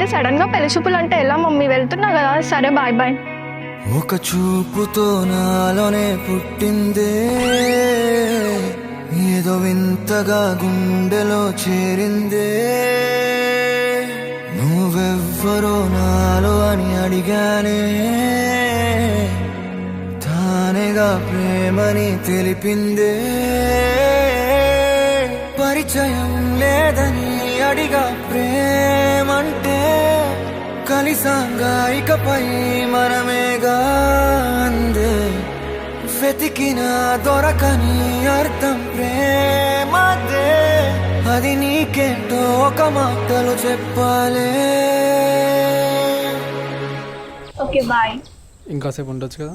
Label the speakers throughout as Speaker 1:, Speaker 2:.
Speaker 1: ఇంత సడన్ గా పెళ్లి చూపులు అంటే ఎలా మమ్మీ? వెళ్తున్నా కదా, సరే బాయ్ బాయ్.
Speaker 2: ఒక చూపుతో నాలోనే పుట్టిందే, ఏదో వింతగా గుండెలో చేరిందే. నువ్వెవ్వరో నాలో అని అడిగానే, తానేగా ప్రేమని తెలిపిందే. పరిచయం లేదని అడిగా ప్రేమంటే, కలిసాంగా ఇకపై మనమేగా అందే. వెతికినా దొరకని అర్థం ప్రేమదే, అది నీకేంటో ఒక మాటలు చెప్పాలే.
Speaker 1: Okay bye.
Speaker 3: ఇంకాసేపు ఉండొచ్చు కదా?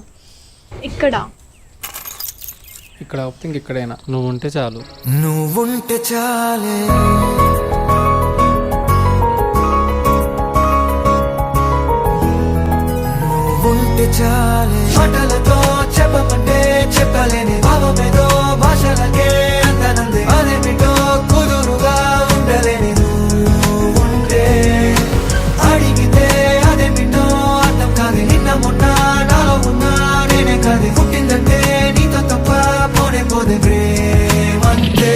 Speaker 1: ఇక్కడ
Speaker 3: ఇక్కడ ఇంక ఇక్కడైనా నువ్వు ఉంటే చాలు.
Speaker 2: నువ్వుంటే చాలే, నువ్వుంటే చాలే. మాటలతో చెప్పమంటే చెప్పలేని భావమేదో భాషలకే అందనందే. అదేమిటో కుదురుగా ఉండలేని నువ్వుంటే, అడిగితే అదేమిటో అర్థం కాదు. నిన్న మొన్న నాలో ఉన్నా నేనే కాదు. పుట్టిందంటే నీతో తప్ప పోనే పోదే ప్రేమంతే.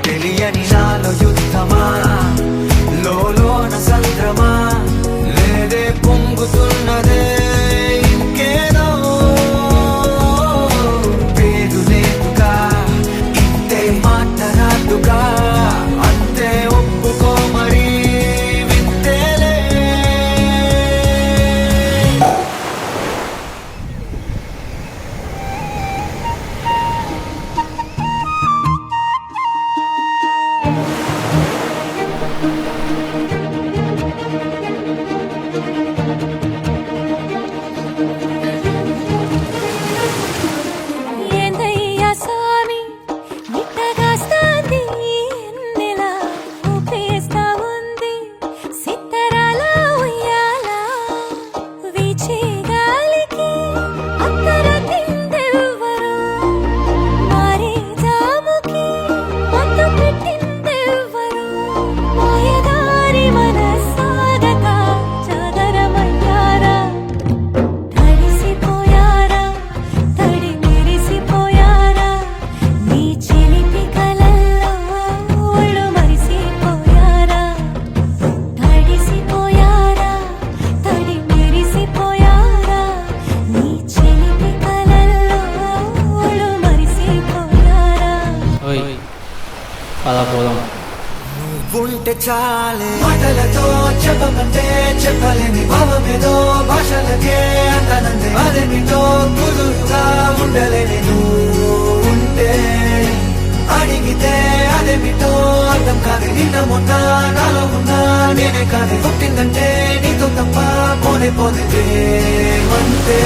Speaker 2: తెలియని నాలో యుద్ధమా, లోన సంద్రమా, లేదే పొంగుతున్నదే ఇంకేదో. పేరు లేదుగా, ఇంతే మాట్లాడుగా, అంతే ఒప్పుకో మరి వింతేలే.
Speaker 3: అలా పోదాం.
Speaker 2: నువ్వుంటే చాలే, మాటలతో చెప్పమంటే చెప్పలేని భావమేదో భాషలకే అందనందే. అదేమిటో కుదురుగా ఉండలేని నువ్వుంటే, అడిగితే అదేమిటో అర్థం కాదు. నిన్న మొన్న నాలో ఉన్నా నేనే కాదు. పుట్టిందంటే నీతో తప్ప పోనే పోదే ప్రేమంతే.